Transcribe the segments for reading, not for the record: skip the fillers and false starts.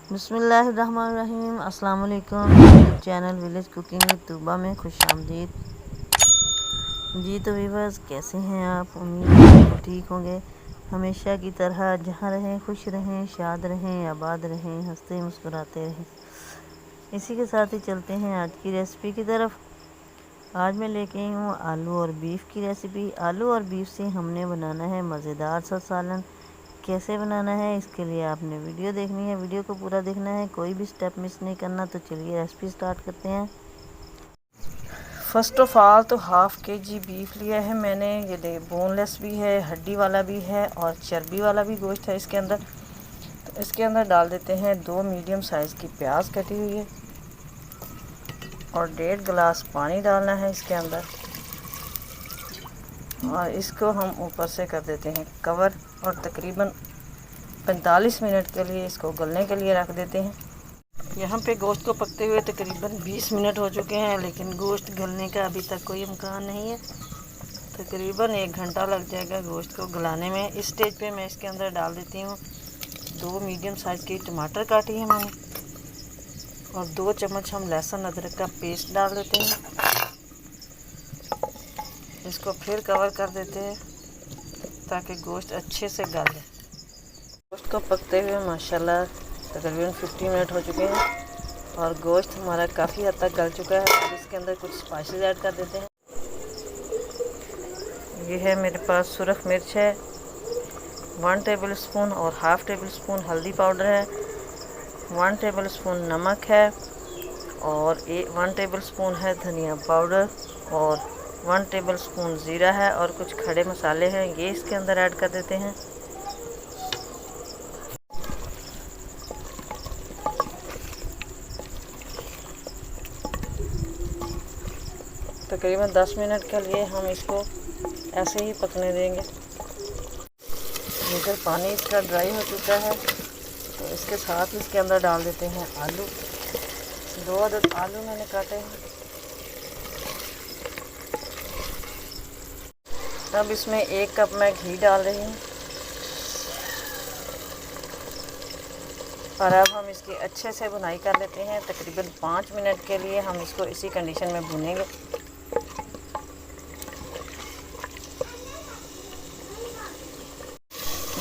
बिस्मिल्लाहिर्रहमानिर्रहीम। अस्सलाम वालेकुम। YouTube channel village cooking with Tooba में खुश आमदीद। जी तो व्यूअर्स, कैसे हैं आप? उम्मीद है आप ठीक होंगे। हमेशा की तरह जहाँ रहें खुश रहें, शाद रहें, आबाद रहें, हंसते मुस्कुराते रहें। इसी के साथ ही चलते हैं आज की रेसिपी की तरफ। आज मैं लेके आई हूँ आलू और बीफ की रेसिपी। आलू और बीफ से हमने बनाना है मज़ेदार सा सालन। कैसे बनाना है इसके लिए आपने वीडियो देखनी है, वीडियो को पूरा देखना है, कोई भी स्टेप मिस नहीं करना। तो चलिए रेसिपी स्टार्ट करते हैं। फर्स्ट ऑफ ऑल तो हाफ़ केजी बीफ लिया है मैंने। ये बोनलेस भी है, हड्डी वाला भी है और चर्बी वाला भी गोश्त है इसके अंदर। तो इसके अंदर डाल देते हैं 2 मीडियम साइज़ की प्याज कटी हुई है और 1.5 गिलास पानी डालना है इसके अंदर। और इसको हम ऊपर से कर देते हैं कवर और तकरीबन 45 मिनट के लिए इसको गलने के लिए रख देते हैं। यहाँ पे गोश्त को पकते हुए तकरीबन 20 मिनट हो चुके हैं, लेकिन गोश्त गलने का अभी तक कोई इम्कान नहीं है। तकरीबन 1 घंटा लग जाएगा गोश्त को गलाने में। इस स्टेज पे मैं इसके अंदर डाल देती हूँ 2 मीडियम साइज़ की टमाटर काटी है मैंने और 2 चम्मच हम लहसुन अदरक का पेस्ट डाल देते हैं। इसको फिर कवर कर देते हैं ताकि गोश्त अच्छे से गल जाए। गोश्त को पकते हुए माशाल्लाह तकरीबन 50 मिनट हो चुके हैं और गोश्त हमारा काफ़ी हद तक गल चुका है। अब इसके अंदर कुछ स्पाइसेस ऐड कर देते हैं। ये है मेरे पास सुरख मिर्च है 1 टेबल स्पून और हाफ़ टेबल स्पून हल्दी पाउडर है, 1 टेबल स्पून नमक है और 1 टेबल स्पून है धनिया पाउडर और 1 टेबल स्पून ज़ीरा है और कुछ खड़े मसाले हैं, ये इसके अंदर ऐड कर देते हैं। तकरीबन 10 मिनट के लिए हम इसको ऐसे ही पकने देंगे। अगर पानी इसका ड्राई हो चुका है तो इसके साथ इसके अंदर डाल देते हैं आलू। 2 अदद आलू मैंने काटे हैं। अब इसमें 1 कप मैं घी डाल रही हूँ और अब हम इसकी अच्छे से भुनाई कर लेते हैं। तकरीबन 5 मिनट के लिए हम इसको इसी कंडीशन में भुनेंगे।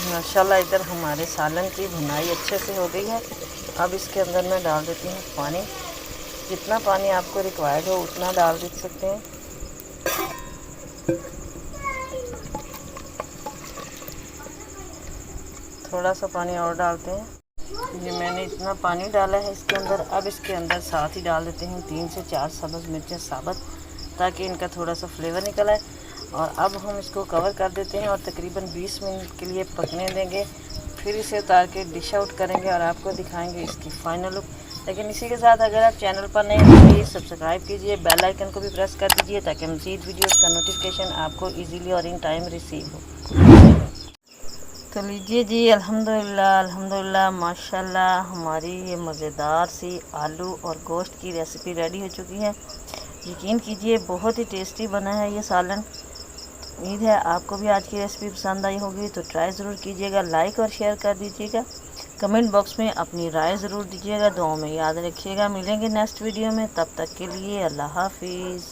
माशाल्लाह इधर हमारे सालन की भुनाई अच्छे से हो गई है। अब इसके अंदर मैं डाल देती हूँ पानी। जितना पानी आपको रिक्वायर्ड हो उतना डाल दे सकते हैं। थोड़ा सा पानी और डालते हैं। ये मैंने इतना पानी डाला है इसके अंदर। अब इसके अंदर साथ ही डाल देते हैं 3 से 4 सब्ज़ मिर्चें साबुत, ताकि इनका थोड़ा सा फ्लेवर निकल आए। और अब हम इसको कवर कर देते हैं और तकरीबन 20 मिनट के लिए पकने देंगे। फिर इसे उतार के डिश आउट करेंगे और आपको दिखाएंगे इसकी फाइनल लुक। लेकिन इसी के साथ अगर आप चैनल पर नए हैं तो प्लीज़ सब्सक्राइब कीजिए, बेल आइकन को भी प्रेस कर दीजिए ताकि मज़ीद वीडियोस का नोटिफिकेशन आपको इजीली और इन टाइम रिसीव हो। तो लीजिए जी, अल्हम्दुलिल्लाह अल्हम्दुलिल्लाह माशाल्लाह हमारी ये मज़ेदार सी आलू और गोश्त की रेसिपी रेडी हो चुकी है। यकीन कीजिए बहुत ही टेस्टी बना है ये सालन। उम्मीद है आपको भी आज की रेसिपी पसंद आई होगी, तो ट्राई ज़रूर कीजिएगा, लाइक और शेयर कर दीजिएगा, कमेंट बॉक्स में अपनी राय ज़रूर दीजिएगा, दुआओं में याद रखिएगा। मिलेंगे नेक्स्ट वीडियो में, तब तक के लिए अल्लाह हाफिज़।